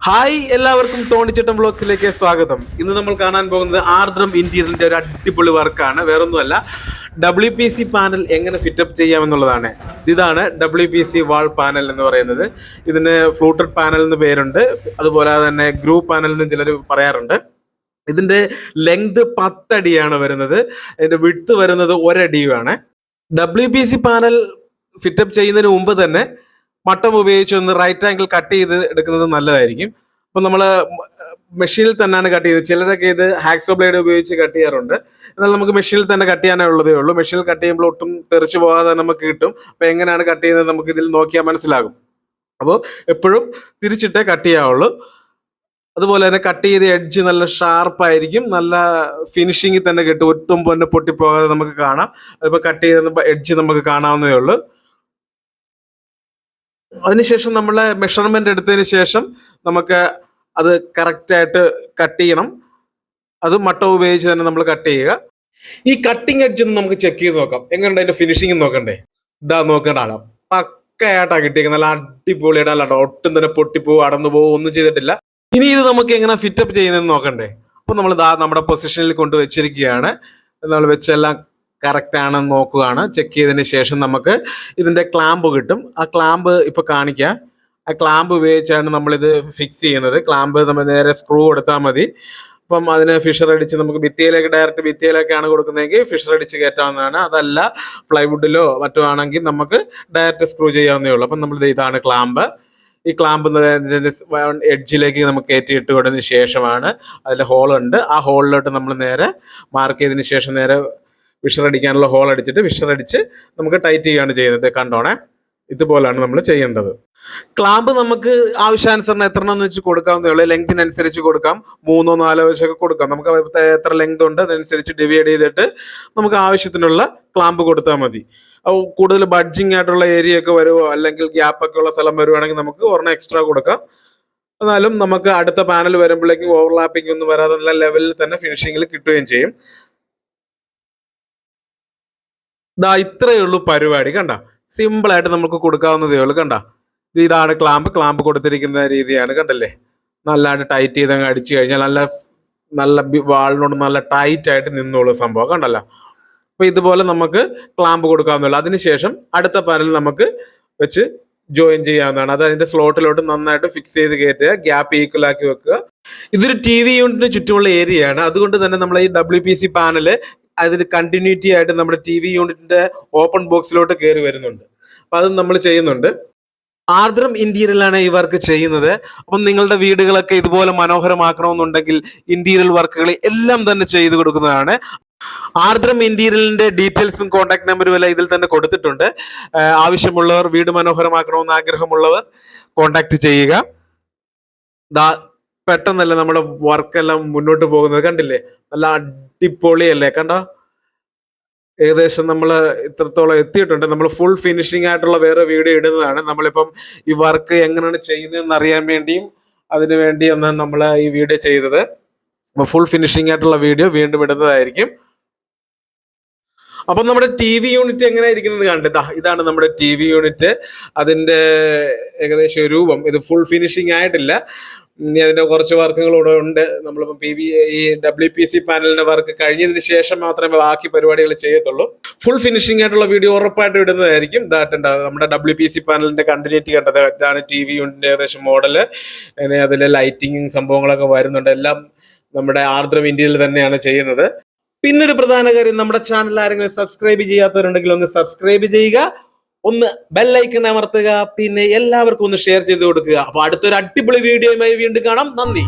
Hi, എല്ലാവർക്കും ടോണിച്ചേട്ടൻ വ്ളോഗ്സിലേക്ക് സ്വാഗതം. ഇന്ന് നമ്മൾ കാണാൻ പോകുന്നത് ആർദ്രം ഇന്റീരിയറിന്റെ ഒരു അടിപൊളി വർക്കാണ്. വേറൊന്നുമല്ല, WPC പാനൽ എങ്ങനെ ഫിറ്റപ്പ് ചെയ്യാമെന്നുള്ളതാണ്. ഇതാണ് WPC വാൾ പാനൽ എന്ന് പറയുന്നത്. ഇതിന് ഫ്ലൂട്ടഡ് പാനൽ എന്ന് പേരുണ്ട്, അതുപോലെ തന്നെ ഗ്രൂ പാനൽ എന്ന് ചിലർ പറയാറുണ്ട്. ഇതിന്റെ ലെങ്ത് 10 അടിയാണ് വരുന്നത്. ഇതിന്റെ വിഡ്ത്ത് വരുന്നത് 1 അടിയുമാണ്. WPC പാനൽ ഫിറ്റപ്പ് ചെയ്യുന്നതിന് മുമ്പ് തന്നെ മട്ടം ഉപയോഗിച്ച് ഒന്ന് റൈറ്റ് ആംഗിൾ കട്ട് ചെയ്ത് എടുക്കുന്നത് നല്ലതായിരിക്കും. അപ്പം നമ്മൾ മെഷീനിൽ തന്നെയാണ് കട്ട് ചെയ്തത്. ചിലരൊക്കെ ഇത് ഹാക്സോ ബ്ലേഡ് ഉപയോഗിച്ച് കട്ട് ചെയ്യാറുണ്ട്. എന്നാൽ നമുക്ക് മെഷീനിൽ തന്നെ കട്ട് ചെയ്യാനേ ഉള്ളതേ ഉള്ളൂ. മെഷീനിൽ കട്ട് ചെയ്യുമ്പോൾ ഒട്ടും തെറിച്ചു പോകാതെ നമുക്ക് കിട്ടും. അപ്പോൾ എങ്ങനെയാണ് കട്ട് ചെയ്യുന്നത് നമുക്ക് ഇതിൽ നോക്കിയാൽ മനസ്സിലാകും. അപ്പോൾ എപ്പോഴും തിരിച്ചിട്ടേ കട്ട് ചെയ്യാവുള്ളൂ. അതുപോലെ തന്നെ കട്ട് ചെയ്ത എഡ്ജ് നല്ല ഷാർപ്പായിരിക്കും, നല്ല ഫിനിഷിങ്ങിൽ തന്നെ കിട്ടും. ഒട്ടും പൊന്നെ പൊട്ടിപ്പോകാതെ നമുക്ക് കാണാം. അതിപ്പോൾ കട്ട് ചെയ്ത എഡ്ജ് നമുക്ക് കാണാവുന്നതേ ഉള്ളൂ. അതിനുശേഷം നമ്മൾ മെഷർമെന്റ് എടുത്തതിന് ശേഷം നമുക്ക് അത് കറക്റ്റായിട്ട് കട്ട് ചെയ്യണം. അത് മട്ടം ഉപയോഗിച്ച് തന്നെ നമ്മൾ കട്ട് ചെയ്യുക. ഈ കട്ടിങ് എഡ്ജ് ഒന്ന് നമുക്ക് ചെക്ക് ചെയ്ത് നോക്കാം. എങ്ങനെയുണ്ട് അതിന്റെ ഫിനിഷിങ് നോക്കണ്ടേ? ഇതാ നോക്കേണ്ട പക്കയായിട്ടാ കിട്ടിയേക്കുന്നത്. നല്ല അടിപൊളിയായിട്ട്, അല്ലാട്ടോ ഒട്ടും തന്നെ പൊട്ടിപ്പോവും, അടന്നു പോവും, ഒന്നും ചെയ്തിട്ടില്ല. ഇനി ഇത് നമുക്ക് എങ്ങനെ ഫിറ്റപ്പ് ചെയ്യുന്നതെന്ന് നോക്കണ്ടേ? അപ്പൊ നമ്മൾ നമ്മുടെ പൊസിഷനിൽ കൊണ്ട് വെച്ചിരിക്കുകയാണ്. നമ്മൾ വെച്ചെല്ലാം കറക്റ്റ് ആണെന്ന് നോക്കുകയാണ്. ചെക്ക് ചെയ്തതിന് ശേഷം നമുക്ക് ഇതിന്റെ ക്ലാമ്പ് കിട്ടും. ആ ക്ലാമ്പ് ഇപ്പൊ കാണിക്കാം. ആ ക്ലാമ്പ് ഉപയോഗിച്ചാണ് നമ്മളിത് ഫിക്സ് ചെയ്യുന്നത്. ക്ലാമ്പ് നമ്മൾ നേരെ സ്ക്രൂ കൊടുത്താൽ മതി. അപ്പം അതിന് ഫിഷർ അടിച്ച് നമുക്ക് ഡയറക്റ്റ് ഭിത്തിയിലേക്കാണ് കൊടുക്കുന്നതെങ്കിൽ ഫിഷർ അടിച്ച് കയറ്റാവുന്നതാണ്. അതല്ല പ്ലൈവുഡിലോ മറ്റോ ആണെങ്കിൽ നമുക്ക് ഡയറക്റ്റ് സ്ക്രൂ ചെയ്യാവുന്നേ ഉള്ളൂ. അപ്പം നമ്മൾ ഇതാണ് ക്ലാമ്പ്. ഈ ക്ലാമ്പ് എഡ്ജിലേക്ക് നമുക്ക് കയറ്റിയിട്ട് കൊടുത്തതിന് ശേഷമാണ് അതിൽ ഹോളുണ്ട്. ആ ഹോളിലോട്ട് നമ്മൾ നേരെ മാർക്ക് ചെയ്തതിന് ശേഷം നേരെ ഫിഷർ അടിക്കാനുള്ള ഹോൾ അടിച്ചിട്ട് ഫിഷർ അടിച്ച് നമുക്ക് ടൈറ്റ് ചെയ്യുകയാണ് ചെയ്യുന്നത്. കണ്ടോണേ, ഇതുപോലാണ് നമ്മൾ ചെയ്യേണ്ടത്. ക്ലാമ്പ് നമുക്ക് ആവശ്യാനുസരണം എത്രണ്ണം വെച്ച് കൊടുക്കാവുന്നേ ഉള്ളൂ. ലെങ്തിനനുസരിച്ച് കൊടുക്കാം, 3 4 വെച്ചൊക്കെ കൊടുക്കാം. നമുക്ക് എത്ര ലെങ്ത് ഉണ്ട് അതനുസരിച്ച് ഡിവൈഡ് ചെയ്തിട്ട് നമുക്ക് ആവശ്യത്തിനുള്ള ക്ലാമ്പ് കൊടുത്താൽ മതി. കൂടുതൽ ബഡ്ജിങ് ആയിട്ടുള്ള ഏരിയ ഒക്കെ വരുമോ അല്ലെങ്കിൽ ഗ്യാപ്പൊക്കെ ഉള്ള സ്ഥലം വരുവാണെങ്കിൽ നമുക്ക് ഒരെണ്ണം എക്സ്ട്രാ കൊടുക്കാം. എന്നാലും നമുക്ക് അടുത്ത പാനൽ വരുമ്പോഴേക്കും ഓവർലാപ്പിംഗ് ഒന്നും വരാതെ നല്ല ലെവലിൽ തന്നെ ഫിനിഷിങ്ങിൽ കിട്ടുകയും ചെയ്യും. ഇത്രയേ ഉള്ളൂ പരിപാടി. കണ്ട, സിമ്പിൾ ആയിട്ട് നമുക്ക് കൊടുക്കാവുന്നതേ ഉള്ളൂ. കണ്ട, ഇതാണ് ക്ലാമ്പ് കൊടുത്തിരിക്കുന്ന രീതിയാണ്. കണ്ടല്ലേ, നല്ലതായിട്ട് ടൈറ്റ് ചെയ്തങ്ങ് അടിച്ചു കഴിഞ്ഞാൽ നല്ല വാളിനോട് നല്ല ടൈറ്റ് ആയിട്ട് നിന്നോളൂ സംഭവം. കണ്ടല്ലോ, അപ്പൊ ഇതുപോലെ നമുക്ക് ക്ലാമ്പ് കൊടുക്കാവുന്നതാണ്. അതിനുശേഷം അടുത്ത പാനൽ നമുക്ക് വെച്ച് ജോയിൻ ചെയ്യാവുന്നതാണ്. അത് അതിന്റെ സ്ലോട്ടിലോട്ട് നന്നായിട്ട് ഫിക്സ് ചെയ്ത് കയറ്റുക, ഗ്യാപ്പ് ഈക്വൽ ആക്കി വെക്കുക. ഇതൊരു TV യൂണിറ്റിന് ചുറ്റുമുള്ള ഏരിയയാണ്. അതുകൊണ്ട് തന്നെ നമ്മൾ ഈ WPC പാനല് അതിന് കണ്ടിന്യൂറ്റി ആയിട്ട് നമ്മുടെ TV യൂണിറ്റിന്റെ ഓപ്പൺ ബോക്സിലോട്ട് കയറി വരുന്നുണ്ട്. അപ്പൊ അത് നമ്മൾ ചെയ്യുന്നുണ്ട്. ആർദ്രം ഇന്റീരിയറിലാണ് ഈ വർക്ക് ചെയ്യുന്നത്. അപ്പം നിങ്ങളുടെ വീടുകളൊക്കെ ഇതുപോലെ മനോഹരമാക്കണമെന്നുണ്ടെങ്കിൽ ഇന്റീരിയർ വർക്കുകൾ എല്ലാം തന്നെ ചെയ്തു കൊടുക്കുന്നതാണ്. ആർദ്രം ഇന്റീരിയറിന്റെ ഡീറ്റെയിൽസും കോൺടാക്ട് നമ്പറും എല്ലാം ഇതിൽ തന്നെ കൊടുത്തിട്ടുണ്ട്. ആവശ്യമുള്ളവർ, വീട് മനോഹരമാക്കണമെന്ന് ആഗ്രഹമുള്ളവർ കോൺടാക്ട് ചെയ്യുക. പെട്ടെന്നല്ല നമ്മുടെ വർക്കെല്ലാം മുന്നോട്ട് പോകുന്നത്. കണ്ടില്ലേ, നല്ല അടിപൊളിയല്ലേ? കണ്ടോ, ഏകദേശം നമ്മൾ ഇത്രത്തോളം എത്തിയിട്ടുണ്ട്. നമ്മൾ ഫുൾ ഫിനിഷിംഗ് ആയിട്ടുള്ള വേറെ വീഡിയോ ഇടുന്നതാണ്. നമ്മളിപ്പം ഈ വർക്ക് എങ്ങനെയാണ് ചെയ്യുന്നതെന്ന് അറിയാൻ വേണ്ടിയും അതിനു വേണ്ടി ഒന്നാണ് നമ്മൾ ഈ വീഡിയോ ചെയ്തത്. അപ്പൊ ഫുൾ ഫിനിഷിംഗ് ആയിട്ടുള്ള വീഡിയോ വീണ്ടും ഇടുന്നതായിരിക്കും. അപ്പൊ നമ്മുടെ TV യൂണിറ്റ് എങ്ങനെ ഇരിക്കുന്നത് കണ്ടത്? ഇതാണ് നമ്മുടെ TV യൂണിറ്റ്. അതിന്റെ ഏകദേശം രൂപം. ഇത് ഫുൾ ഫിനിഷിംഗ് ആയിട്ടില്ല. ഇനി അതിന്റെ കുറച്ച് വർക്കുകൾ ഇവിടെ ഉണ്ട്. നമ്മളിപ്പം ഈ WPC പാനലിന്റെ വർക്ക് കഴിഞ്ഞതിന് ശേഷം മാത്രമേ ബാക്കി പരിപാടികൾ ചെയ്യത്തുള്ളൂ. ഫുൾ ഫിനിഷിംഗ് ആയിട്ടുള്ള വീഡിയോ ഉറപ്പായിട്ട് ഇടുന്നതായിരിക്കും. നമ്മുടെ WPC പാനലിന്റെ കണ്ടിന്യൂറ്റി കണ്ടത്. ഇതാണ് TV യൂണിറ്റിന്റെ ഏകദേശം മോഡല്. അതിലെ ലൈറ്റിങ്ങും സംഭവങ്ങളൊക്കെ വരുന്നുണ്ട്. എല്ലാം നമ്മുടെ ആർദ്രം ഇന്ത്യയിൽ തന്നെയാണ് ചെയ്യുന്നത്. പിന്നൊരു പ്രധാന കാര്യം, നമ്മുടെ ചാനൽ ആരെങ്കിലും സബ്സ്ക്രൈബ് ചെയ്യാത്തവരുണ്ടെങ്കിൽ ഒന്ന് സബ്സ്ക്രൈബ് ചെയ്യുക, ഒന്ന് ബെല്ലൈക്കൺ അമർത്തുക, പിന്നെ എല്ലാവർക്കും ഒന്ന് ഷെയർ ചെയ്ത് കൊടുക്കുക. അപ്പൊ അടുത്തൊരു അടിപൊളി വീഡിയോയുമായി വീണ്ടും കാണാം. നന്ദി.